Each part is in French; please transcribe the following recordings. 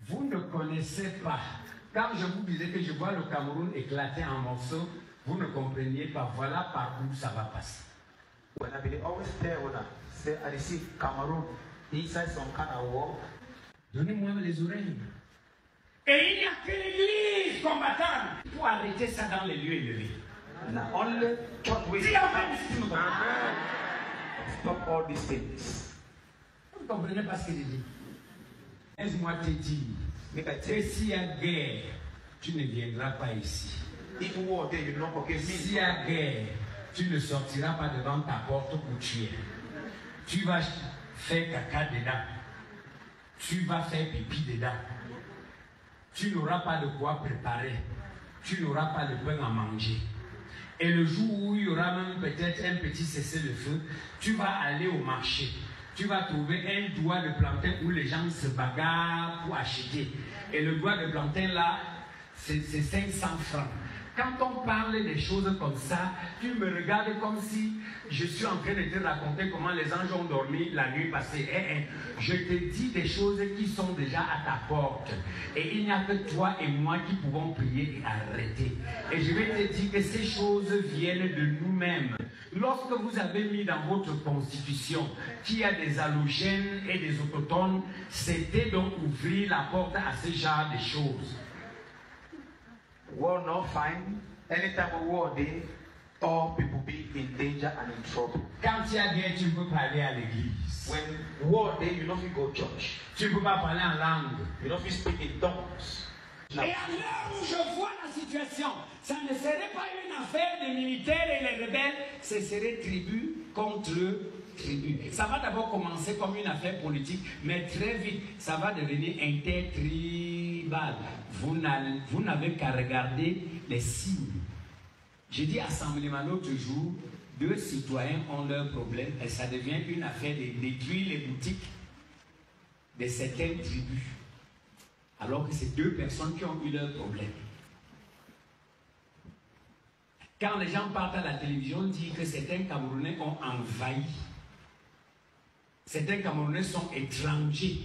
Vous ne connaissez pas. Quand je vous disais que je vois le Cameroun éclater en morceaux, vous ne compreniez pas. Voilà par où ça va passer. When I be always there when I say I see Cameroon inside some kind of war. Donnez-moi les oreilles. Et il n'y a que l'église combattante pour arrêter ça dans les lieux élevés. Now only church will stop all these things. Vous ne comprenez pas ce que je dis. Laisse-moi te dire que s'il y a guerre, tu ne viendras pas ici. If war there, you not forget me. S'il y a guerre, tu ne sortiras pas devant ta porte pour tuer. Tu vas faire caca dedans. Tu vas faire pipi dedans. Tu n'auras pas de quoi préparer. Tu n'auras pas de pain à manger. Et le jour où il y aura même peut-être un petit cessez-le-feu, tu vas aller au marché. Tu vas trouver un doigt de plantain où les gens se bagarrent pour acheter. Et le doigt de plantain là, c'est 500 francs. Quand on parle des choses comme ça, tu me regardes comme si je suis en train de te raconter comment les anges ont dormi la nuit passée. Je te dis des choses qui sont déjà à ta porte. Et il n'y a que toi et moi qui pouvons prier et arrêter. Et je vais te dire que ces choses viennent de nous-mêmes. Lorsque vous avez mis dans votre constitution qu'il y a des allogènes et des autochtones, c'était donc ouvrir la porte à ce genre de choses. War not fine. Anytime we war there, all people be in danger and in trouble. Quand il y a guerre, tu ne peux pas aller à l'église. When war there, you don't fit go church. Tu ne peux pas parler en langue. You don't fit speak in tongues. Et à l'heure où je vois la situation, ça ne serait pas une affaire des militaires et les rebelles, ce serait tribu contre tribu. Ça va d'abord commencer comme une affaire politique, mais très vite, ça va devenir intertribal. Vous n'avez qu'à regarder les signes. J'ai dit assemblement l'autre jour, deux citoyens ont leurs problèmes et ça devient une affaire de détruire les boutiques de certaines tribus. Alors que c'est deux personnes qui ont eu leurs problèmes. Quand les gens partent à la télévision, disent que certains Camerounais ont envahi. Certains Camerounais sont étrangers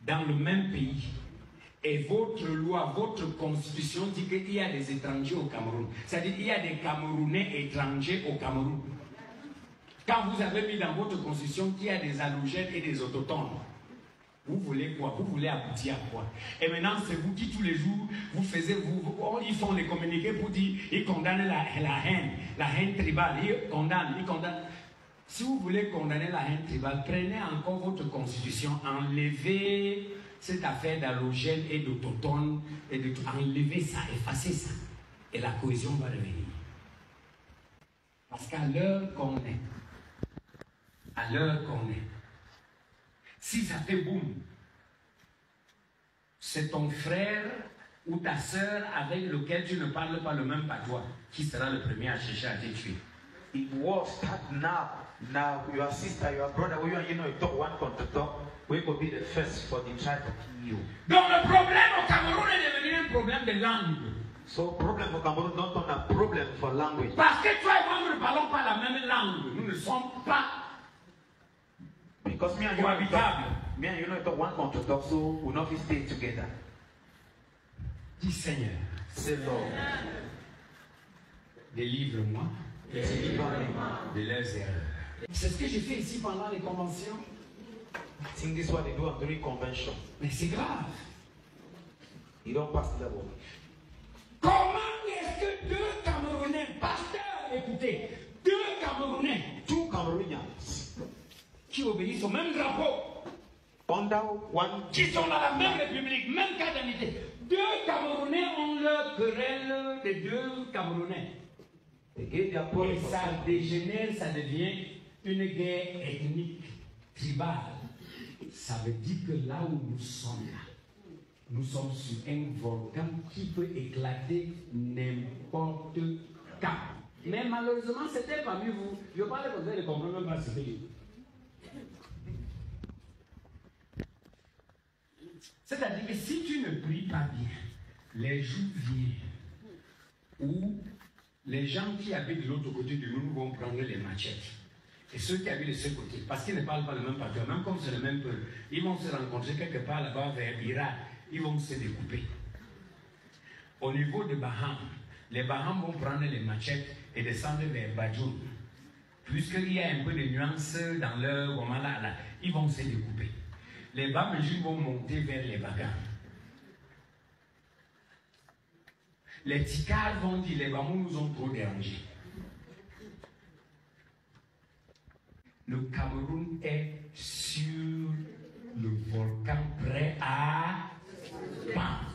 dans le même pays. Et votre loi, votre constitution dit qu'il y a des étrangers au Cameroun. C'est-à-dire qu'il y a des Camerounais étrangers au Cameroun. Quand vous avez mis dans votre constitution qu'il y a des allogènes et des autochtones, vous voulez quoi? Vous voulez aboutir à quoi? Et maintenant, c'est vous qui tous les jours, ils font les communiqués pour dire, ils condamnent la haine tribale, ils condamnent. Si vous voulez condamner la haine tribale, prenez encore votre constitution, enlevez cette affaire d'allogène et d'autochtone, enlevez ça, effacez ça, et la cohésion va revenir. Parce qu'à l'heure qu'on est, si ça fait boum, c'est ton frère ou ta sœur avec lequel tu ne parles pas le même patois qui sera le premier à chercher à te tuer. It war start now. Now your sister, your brother, you talk one contre talk, we will be the first for the try to kill you. Donc le problème au Cameroun est devenu un problème de langue. So problem for Cameroon not on a problem for language. Parce que toi et moi nous ne parlons pas la même langue. Nous ne sommes pas because me and you talk one contre talk, so we not stay together. Dis Seigneur, c'est Lord. Délivre-moi de leurs erreurs. C'est ce que j'ai fait ici pendant les conventions. I think this is what they do during convention. Mais c'est grave. You don't pass the level. Comment est-ce que deux Camerounais, pasteurs, écoutez, deux Camerounais, two Cameroonians, qui obéissent au même drapeau, under one, qui sont dans la même république, même cas d'unité, deux Camerounais ont leur querelle de deux Camerounais. Et ça dégénère, ça devient une guerre ethnique, tribale. Ça veut dire que là où nous sommes, nous sommes sur un volcan qui peut éclater n'importe quand. Mais malheureusement, c'était parmi vous. Je parle comme ça, je ne comprends même pas ce que je dis. C'est-à-dire que si tu ne pries pas bien, les jours viennent où les gens qui habitent de l'autre côté du monde vont prendre les machettes Et ceux qui habitent de ce côté, parce qu'ils ne parlent pas le même patois, même comme c'est le même peuple, ils vont se rencontrer quelque part là-bas vers Irak, ils vont se découper. Au niveau de Baham, les Baham vont prendre les machettes et descendre vers Badjoun. Puisqu'il y a un peu de nuances dans leur Wamala, là, ils vont se découper. Les Bamejis vont monter vers les Bagas. Les Tikars vont dire les Bamous nous ont trop dérangés. Le Cameroun est sur le volcan prêt à... Bam!